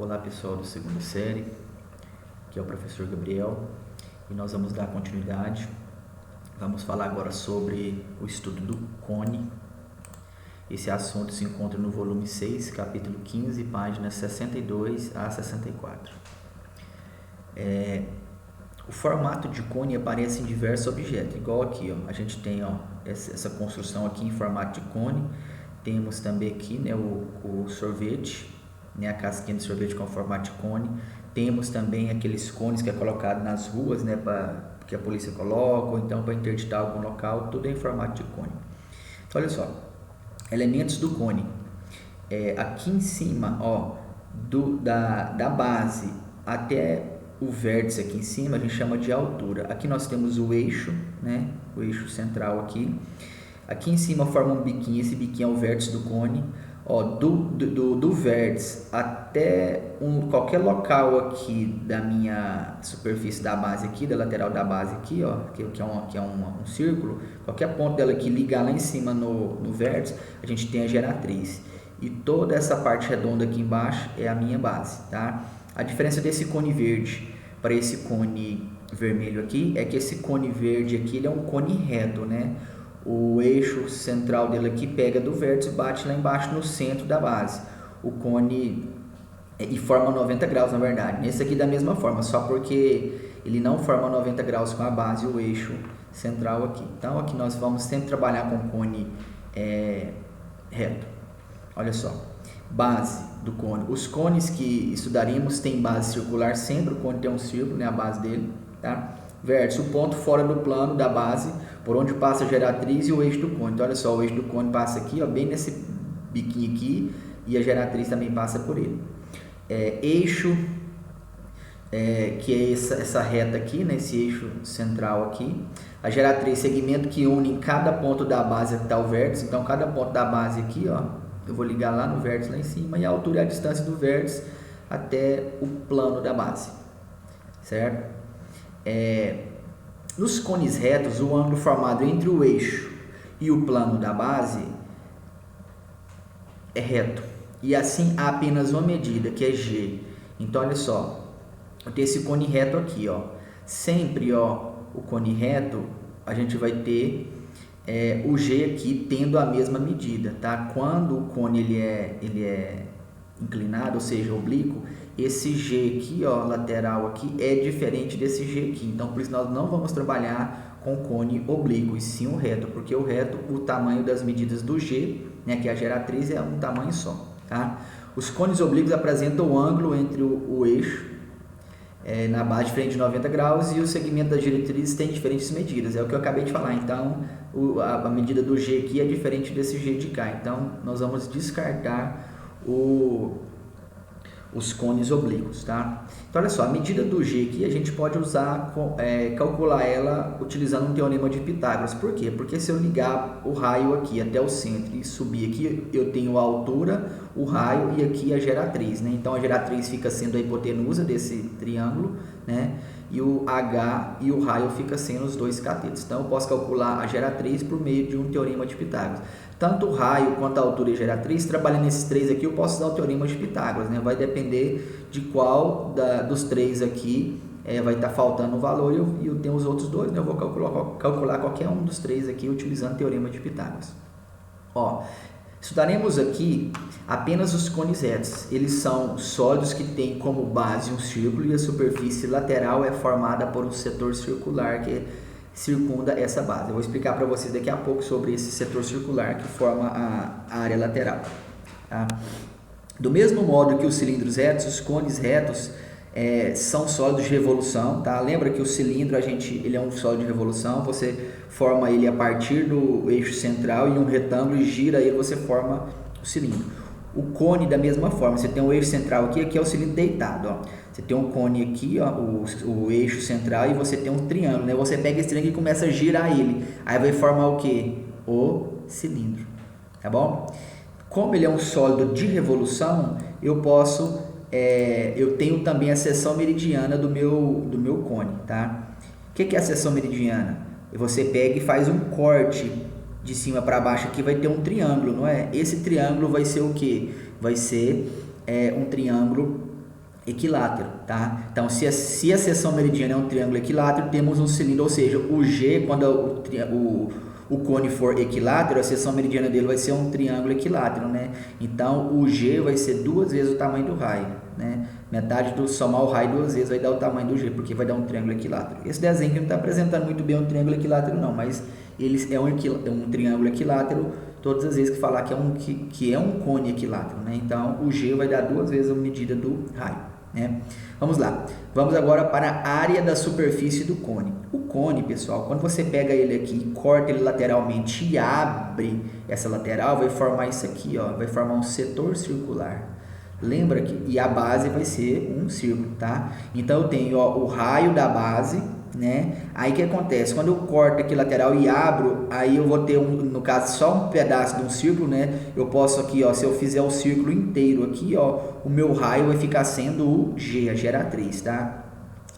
Olá pessoal da segunda série, aqui é o professor Gabriel e nós vamos dar continuidade. Vamos falar agora sobre o estudo do cone. Esse assunto se encontra no volume 6, capítulo 15, páginas 62 a 64. O formato de cone aparece em diversos objetos, igual aqui, ó. A gente tem essa construção aqui em formato de cone. Temos também aqui, né, o sorvete, né, a casquinha de sorvete com formato de cone. Temos também aqueles cones que é colocado nas ruas, né, que a polícia coloca, ou então para interditar algum local, tudo em formato de cone. Então, olha só, elementos do cone. Aqui em cima, ó, da base até o vértice aqui em cima, a gente chama de altura. Aqui nós temos o eixo, né, o eixo central aqui. Aqui em cima forma um biquinho, esse biquinho é o vértice do cone. Ó, do vértice até qualquer local aqui da minha superfície da base aqui, da lateral da base aqui, ó, que é um círculo, qualquer ponto dela aqui ligar lá em cima no vértice, a gente tem a geratriz. E toda essa parte redonda aqui embaixo é a minha base, tá? A diferença desse cone verde para esse cone vermelho aqui é que esse cone verde aqui ele é um cone reto, né? O eixo central dele aqui pega do vértice e bate lá embaixo no centro da base. O cone e forma 90 graus, na verdade. Nesse aqui da mesma forma, só porque ele não forma 90 graus com a base e o eixo central aqui. Então aqui nós vamos sempre trabalhar com cone reto. Olha só, base do cone. Os cones que estudaríamos têm base circular sempre, o cone tem um círculo, né, a base dele, tá? Vértice, o ponto fora do plano da base, por onde passa a geratriz e o eixo do cone. Então, olha só, o eixo do cone passa aqui, ó, bem nesse biquinho aqui, e a geratriz também passa por ele. Eixo, que é essa reta aqui, né, esse eixo central aqui. A geratriz, segmento que une cada ponto da base até o vértice. Então, cada ponto da base aqui, ó, eu vou ligar lá no vértice, lá em cima, e a altura é a distância do vértice até o plano da base, certo? Nos cones retos, o ângulo formado entre o eixo e o plano da base é reto. E assim há apenas uma medida, que é G. Então, olha só, eu tenho esse cone reto aqui, ó. Sempre, ó, o cone reto, a gente vai ter o G aqui tendo a mesma medida, tá? Quando o cone ele é inclinado, ou seja, oblíquo, esse G aqui, ó, lateral aqui, é diferente desse G aqui. Então, por isso nós não vamos trabalhar com cone oblíquo, e sim o reto, porque o reto, o tamanho das medidas do G, né, que é a geratriz, é um tamanho só, tá? Os cones oblíquos apresentam o ângulo entre o eixo na base diferente de 90 graus e o segmento das diretrizes tem diferentes medidas, é o que eu acabei de falar. Então, a medida do G aqui é diferente desse G de cá. Então, nós vamos descartar os cones oblíquos, tá? Então, olha só, a medida do G aqui a gente pode usar, calcular ela utilizando um teorema de Pitágoras. Por quê? Porque se eu ligar o raio aqui até o centro e subir aqui, eu tenho a altura, o raio e aqui a geratriz, né? Então, a geratriz fica sendo a hipotenusa desse triângulo, né? E o H e o raio fica sendo os dois catetos. Então, eu posso calcular a geratriz por meio de um teorema de Pitágoras. Tanto o raio quanto a altura e a geratriz, trabalhando nesses três aqui, eu posso usar o teorema de Pitágoras, né? Vai depender de qual dos três aqui vai estar faltando o valor e eu tenho os outros dois, né? Eu vou calcular qualquer um dos três aqui utilizando o teorema de Pitágoras. Ó, estudaremos aqui apenas os cones retos. Eles são sólidos que têm como base um círculo e a superfície lateral é formada por um setor circular que circunda essa base. Eu vou explicar para vocês daqui a pouco sobre esse setor circular que forma a área lateral, tá? Do mesmo modo que os cilindros retos, os cones retos são sólidos de revolução, tá? Lembra que o cilindro ele é um sólido de revolução, você forma ele a partir do eixo central e um retângulo e gira ele, você forma o cilindro. O cone da mesma forma, você tem o eixo central aqui é o cilindro deitado, ó. Você tem um cone aqui, ó, o eixo central, e você tem um triângulo, né? Você pega esse triângulo e começa a girar ele, aí vai formar o que? O cilindro, tá bom? Como ele é um sólido de revolução, eu tenho também a seção meridiana do meu cone, tá? O que é a seção meridiana? Você pega e faz um corte de cima para baixo aqui, vai ter um triângulo, não é? Esse triângulo vai ser o que? Vai ser um triângulo equilátero, tá? Então, se a seção meridiana é um triângulo equilátero, temos um cilindro, ou seja, o G, quando o cone for equilátero, a seção meridiana dele vai ser um triângulo equilátero, né? Então, o G vai ser 2 vezes o tamanho do raio, né? Metade do somar o raio 2 vezes vai dar o tamanho do G, porque vai dar um triângulo equilátero. Esse desenho aqui não está apresentando muito bem um triângulo equilátero, não, mas ele é um triângulo equilátero todas as vezes que falar que é um cone equilátero, né? Então, o G vai dar 2 vezes a medida do raio, né? Vamos lá. Vamos agora para a área da superfície do cone. O cone, pessoal, quando você pega ele aqui, corta ele lateralmente e abre essa lateral, vai formar isso aqui, ó, vai formar um setor circular. Lembra que e a base vai ser um círculo, tá? Então eu tenho, ó, o raio da base, né? Aí o que acontece? Quando eu corto aqui lateral e abro, aí eu vou ter no caso só um pedaço de um círculo, né? Eu posso aqui, ó, se eu fizer o círculo inteiro aqui, ó, o meu raio vai ficar sendo o G, a geratriz, tá?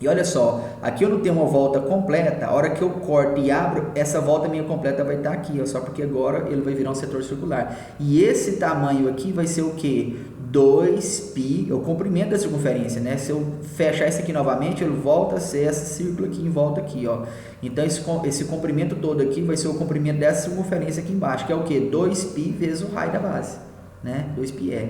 E olha só, aqui eu não tenho uma volta completa, a hora que eu corto e abro, essa volta minha completa vai estar aqui, ó, só porque agora ele vai virar um setor circular. E esse tamanho aqui vai ser o quê? 2π, é o comprimento da circunferência, né? Se eu fechar isso aqui novamente, ele volta a ser esse círculo aqui em volta aqui, ó. Então, esse comprimento todo aqui vai ser o comprimento dessa circunferência aqui embaixo, que é o quê? 2π vezes o raio da base, né? 2πr,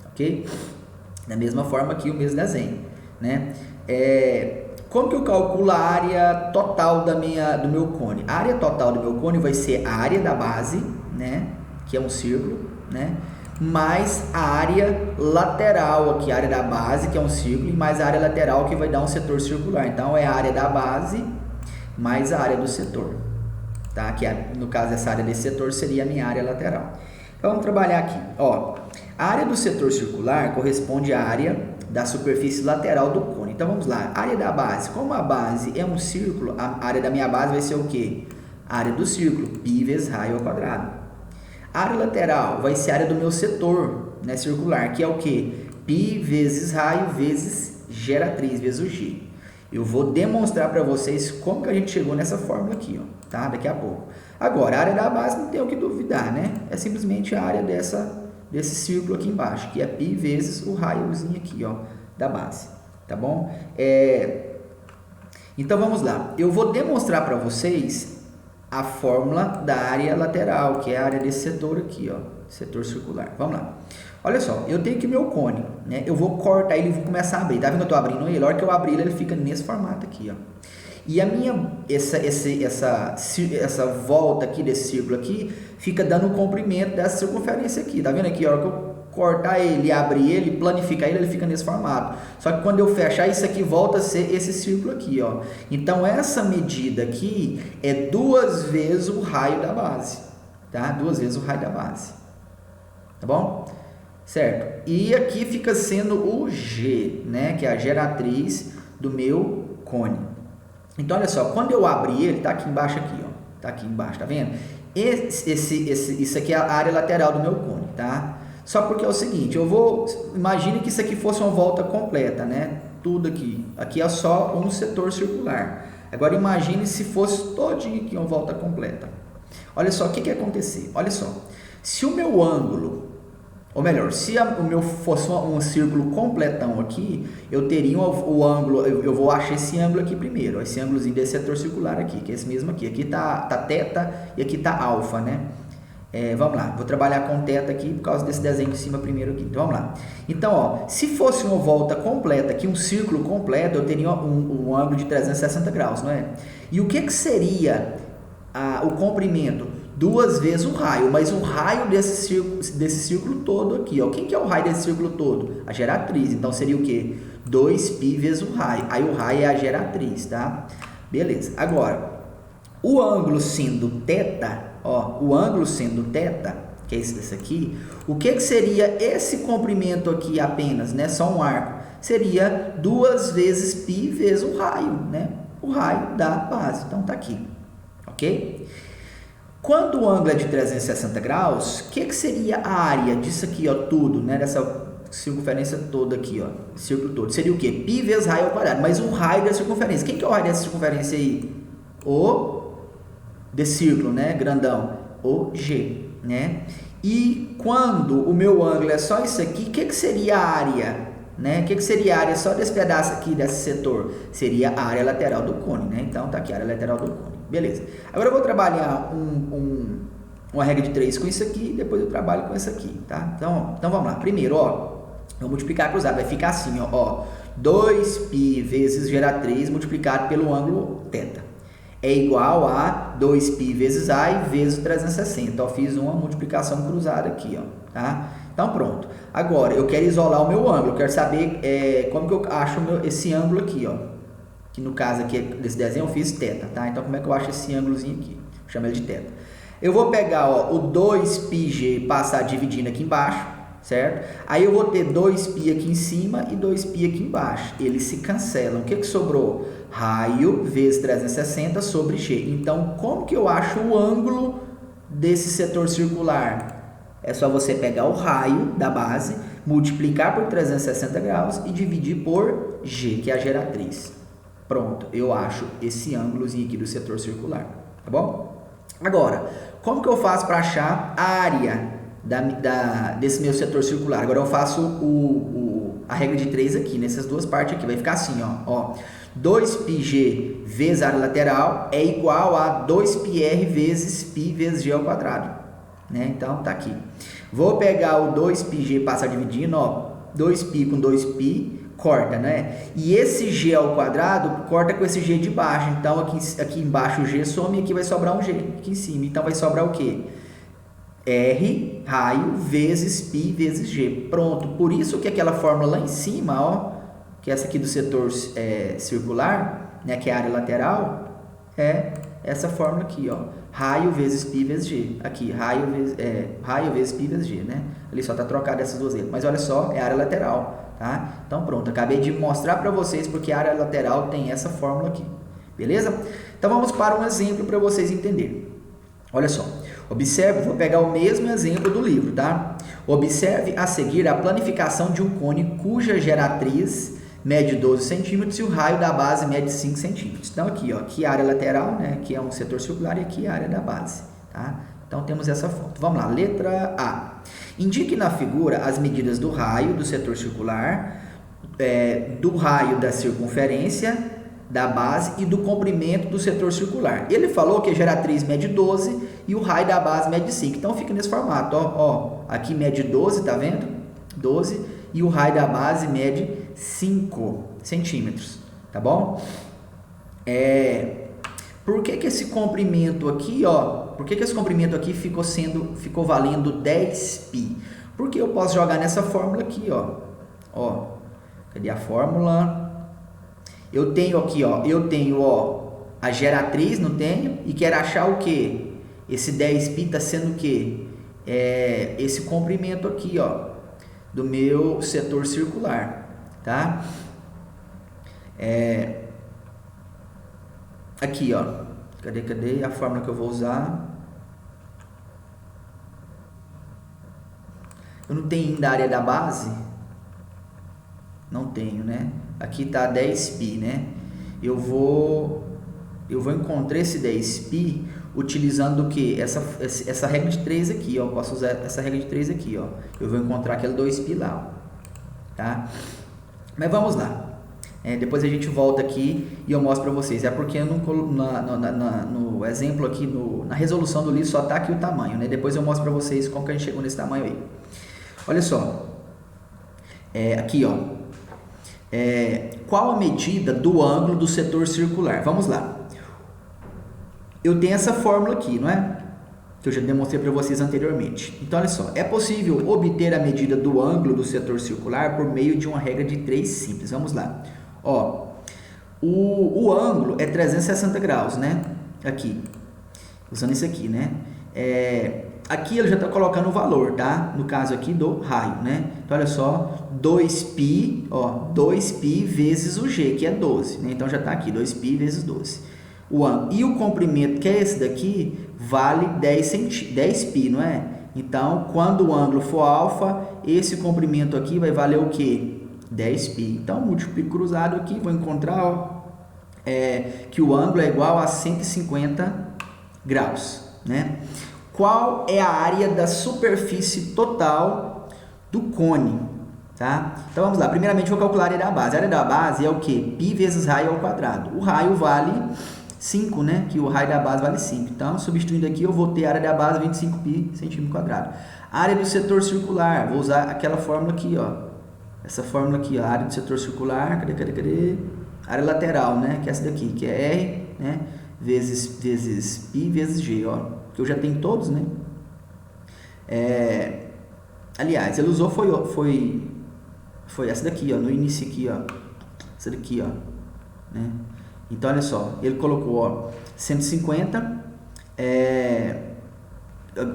ok? Da mesma forma aqui, o mesmo desenho, né? Como que eu calculo a área total do meu cone? A área total do meu cone vai ser a área da base, né? Que é um círculo, né? Mais a área lateral aqui, a área da base, que é um círculo, e mais a área lateral, que vai dar um setor circular. Então, é a área da base mais a área do setor, tá? Que no caso, essa área desse setor seria a minha área lateral. Então, vamos trabalhar aqui, ó. A área do setor circular corresponde à área da superfície lateral do cone. Então, vamos lá. A área da base, como a base é um círculo, a área da minha base vai ser o quê? A área do círculo, π vezes raio ao quadrado. A área lateral vai ser a área do meu setor, né, circular, que é o que? Π vezes raio vezes geratriz, vezes o G. Eu vou demonstrar para vocês como que a gente chegou nessa fórmula aqui, ó, tá? Daqui a pouco. Agora, a área da base não tem o que duvidar, né? É simplesmente a área desse círculo aqui embaixo, que é π vezes o raiozinho aqui, ó, da base, tá bom? Então, vamos lá. Eu vou demonstrar para vocês a fórmula da área lateral, que é a área desse setor aqui, ó, setor circular. Vamos lá. Olha só, eu tenho aqui meu cone, né? Eu vou cortar ele e vou começar a abrir. Tá vendo que eu tô abrindo ele? A hora que eu abrir ele fica nesse formato aqui, ó. E a minha, essa volta aqui desse círculo aqui, fica dando o comprimento dessa circunferência aqui. Tá vendo aqui? A hora que eu cortar ele, abrir ele, planificar ele fica nesse formato. Só que quando eu fechar, isso aqui volta a ser esse círculo aqui, ó. Então, essa medida aqui é 2 vezes o raio da base, tá? 2 vezes o raio da base, tá bom? Certo? E aqui fica sendo o G, né? Que é a geratriz do meu cone. Então, olha só, quando eu abrir ele, tá aqui embaixo aqui, ó. Tá aqui embaixo, tá vendo? Isso aqui é a área lateral do meu cone, tá? Só porque é o seguinte, imagine que isso aqui fosse uma volta completa, né? Tudo aqui. Aqui é só um setor circular. Agora imagine se fosse todinho aqui uma volta completa. Olha só, o que ia acontecer? Olha só, se o meu ângulo, ou melhor, se o meu fosse um círculo completão aqui, eu teria o ângulo, eu vou achar esse ângulo aqui primeiro, ó, esse ângulozinho desse setor circular aqui, que é esse mesmo aqui. Aqui tá θ e aqui tá alfa, né? Vamos lá, vou trabalhar com θ aqui por causa desse desenho de cima primeiro aqui. Então, vamos lá. Então, ó, se fosse uma volta completa aqui, um círculo completo, eu teria um ângulo de 360 graus, não é? E o que seria o comprimento? 2 vezes o raio, mas o raio desse círculo todo aqui, ó. Quem que é o raio desse círculo todo? A geratriz. Então, seria o quê? 2π vezes o raio. Aí, o raio é a geratriz, tá? Beleza. Agora, o ângulo sendo θ, ó, o ângulo sendo θ, que é esse aqui, o que seria esse comprimento aqui apenas, né? Só um arco. Seria 2 vezes π vezes o raio, né? O raio da base. Então, tá aqui, ok? Quando o ângulo é de 360 graus, o que seria a área disso aqui, ó, tudo, né? Dessa circunferência toda aqui, ó, círculo todo. Seria o quê? Π vezes raio ao quadrado, mas o raio da circunferência. Quem que é o raio dessa circunferência aí? Desse círculo, né, grandão, o G, né? E quando o meu ângulo é só isso aqui, o que seria a área né? O que seria a área só desse pedaço aqui, desse setor? Seria a área lateral do cone, né? Então, tá aqui a área lateral do cone. Beleza. Agora eu vou trabalhar uma regra de 3 com isso aqui, depois eu trabalho com isso aqui, tá? Então vamos lá. Primeiro, ó, eu vou multiplicar cruzado, vai ficar assim, ó, 2π vezes geratriz multiplicado pelo ângulo θ. É igual a 2π vezes A e vezes 360. Ó, fiz uma multiplicação cruzada aqui, ó, tá? Então, pronto. Agora, eu quero isolar o meu ângulo. Eu quero saber como que eu acho esse ângulo aqui, ó. Que no caso aqui desse desenho eu fiz θ, tá? Então, como é que eu acho esse ângulozinho aqui? Chama ele de θ. Eu vou pegar, ó, o 2πg e passar dividindo aqui embaixo, certo? Aí eu vou ter 2π aqui em cima e 2π aqui embaixo. Eles se cancelam. O que sobrou? Raio vezes 360 sobre g. Então, como que eu acho o ângulo desse setor circular? É só você pegar o raio da base, multiplicar por 360 graus e dividir por g, que é a geratriz. Pronto, eu acho esse ângulozinho aqui do setor circular, tá bom? Agora, como que eu faço para achar a área desse meu setor circular? Agora eu faço a regra de 3 aqui, nessas duas partes aqui. Vai ficar assim, ó. 2πg vezes a área lateral é igual a 2πr vezes π vezes g ao quadrado. Né? Então, tá aqui. Vou pegar o 2πg e passar dividindo, ó. 2π com 2π, corta, né? E esse g ao quadrado corta com esse g de baixo. Então, aqui embaixo o g some e aqui vai sobrar um g aqui em cima. Então, vai sobrar o quê? R, raio, vezes π vezes g. Pronto. Por isso que aquela fórmula lá em cima, ó, que é essa aqui do setor circular, né, que é a área lateral, é essa fórmula aqui, ó. Raio vezes π vezes g. Aqui, raio vezes π vezes g, né? Ali só tá trocado essas duas letras. Mas olha só, é a área lateral, tá? Então pronto, acabei de mostrar para vocês porque a área lateral tem essa fórmula aqui. Beleza? Então vamos para um exemplo para vocês entenderem. Olha só. Observe, vou pegar o mesmo exemplo do livro, tá? Observe a seguir a planificação de um cone cuja geratriz mede 12 centímetros e o raio da base mede 5 centímetros. Então, aqui, ó, aqui a área lateral, né, que é um setor circular, e aqui a área da base, tá? Então, temos essa foto. Vamos lá, letra A. Indique na figura as medidas do raio do setor circular, do raio da circunferência, da base e do comprimento do setor circular. Ele falou que a geratriz mede 12 e o raio da base mede 5. Então, fica nesse formato, ó. Aqui mede 12, tá vendo? 12 e o raio da base mede 5 centímetros, tá bom? Por que esse comprimento aqui, ó, por que esse comprimento aqui ficou valendo 10π? Porque eu posso jogar nessa fórmula aqui, ó, cadê a fórmula? Eu tenho aqui, ó, a geratriz, não tenho? E quero achar o quê? Esse 10π tá sendo o quê? Esse comprimento aqui, ó, do meu setor circular, tá? Aqui, ó, cadê a fórmula que eu vou usar? Eu não tenho ainda a área da base? Não tenho, né? Aqui tá 10π, né? Eu vou encontrar esse 10π utilizando o que? Essa regra de 3 aqui, ó. Eu posso usar essa regra de 3 aqui, ó. Eu vou encontrar aquele 2π lá, ó, tá? Mas vamos lá. Depois a gente volta aqui e eu mostro para vocês. É porque eu não no exemplo aqui, na resolução do livro, só tá aqui o tamanho, né? Depois eu mostro para vocês como que a gente chegou nesse tamanho aí. Olha só. Aqui, ó. Qual a medida do ângulo do setor circular? Vamos lá. Eu tenho essa fórmula aqui, não é? Que eu já demonstrei para vocês anteriormente. Então, olha só. É possível obter a medida do ângulo do setor circular por meio de uma regra de 3 simples. Vamos lá. Ó, o ângulo é 360 graus, né? Aqui. Usando isso aqui, né? Aqui ele já está colocando o valor, tá? No caso aqui do raio, né? Então, olha só, 2π, ó, 2π vezes o g, que é 12, né? Então, já está aqui, 2π vezes 12. O ângulo. E o comprimento, que é esse daqui, vale 10π, não é? Então, quando o ângulo for alfa, esse comprimento aqui vai valer o quê? 10π. Então, multiplico cruzado aqui, vou encontrar, ó, que o ângulo é igual a 150 graus, né? Qual é a área da superfície total do cone? tá? Então vamos lá, primeiramente vou calcular a área da base. A área da base é o que? Π vezes raio ao quadrado. O raio vale 5, né? Que o raio da base vale 5. Então, substituindo aqui, eu vou ter a área da base 25π centímetro quadrado. A área do setor circular, vou usar aquela fórmula aqui, ó. Essa fórmula aqui, ó, a área do setor circular, cadê? Área lateral, né? Que é essa daqui, que é R, né? Vezes π vezes G, ó. Que eu já tenho todos, né? Aliás, ele usou foi essa daqui, ó, no início aqui, ó. Essa daqui, ó, né? Então, olha só, ele colocou, ó, 150,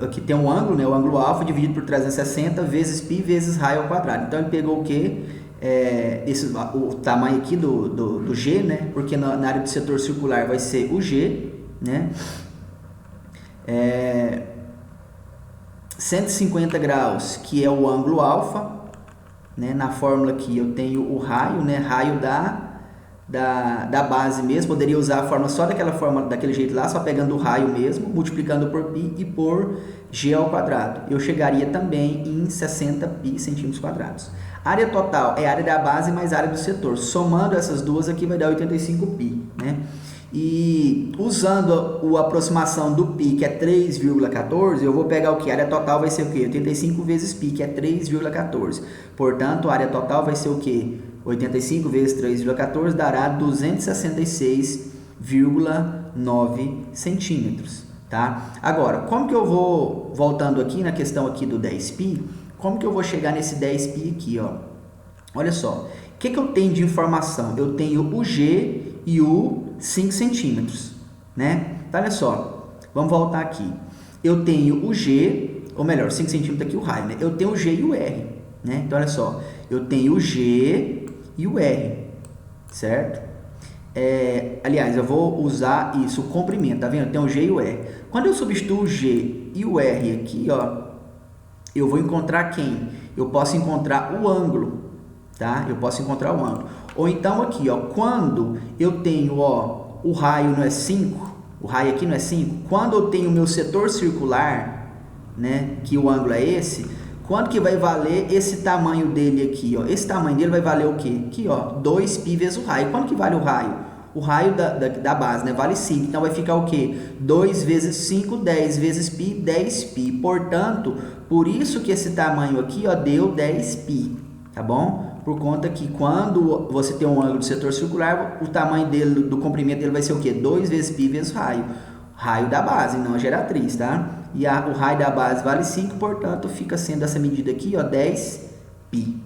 aqui tem um ângulo, né? O ângulo alfa dividido por 360 vezes π vezes raio ao quadrado. Então, ele pegou o quê? O tamanho aqui do G, né? Porque na área do setor circular vai ser o G, né? 150 graus, que é o ângulo alfa, né? Na fórmula aqui eu tenho o raio, né? Raio da base mesmo. Poderia usar a fórmula só daquela forma, daquele jeito lá, só pegando o raio mesmo, multiplicando por π e por G ao quadrado. Eu chegaria também em 60π centímetros quadrados. A área total é a área da base mais a área do setor. Somando essas duas aqui vai dar 85π, né? E usando a aproximação do π, que é 3,14, eu vou pegar o que? A área total vai ser o que? 85 vezes π, que é 3,14. Portanto, a área total vai ser o que? 85 vezes 3,14 dará 266,9 centímetros, tá? Agora, como que eu vou, voltando aqui na questão aqui do 10π, como que eu vou chegar nesse 10π aqui, ó? Olha só, o que eu tenho de informação? Eu tenho o G e o 5 centímetros, né? Então, olha só, vamos voltar aqui. Eu tenho o G, ou melhor, 5 centímetros aqui o raio, né? Eu tenho o G e o R, né? Então, olha só, eu tenho o G e o R, certo? Aliás, eu vou usar isso, o comprimento, tá vendo? Eu tenho o G e o R. Quando eu substituo o G e o R aqui, ó, eu vou encontrar quem? Eu posso encontrar o ângulo, tá? Eu posso encontrar o ângulo. Ou então aqui, ó, quando eu tenho, ó, o raio não é 5, o raio aqui não é 5, quando eu tenho o meu setor circular, né, que o ângulo é esse, quanto que vai valer esse tamanho dele aqui, ó? Esse tamanho dele vai valer o quê? Aqui, ó, 2π vezes o raio. Quanto que vale o raio? O raio da base, né? Vale 5. Então, vai ficar o quê? 2 vezes 5, 10 vezes π, 10π. Portanto, por isso que esse tamanho aqui, ó, deu 10π, tá bom? Por conta que quando você tem um ângulo de setor circular, o tamanho dele, do comprimento dele vai ser o quê? 2 vezes π vezes raio. Raio da base, não a geratriz, tá? E o raio da base vale 5, portanto, fica sendo essa medida aqui, ó, 10π.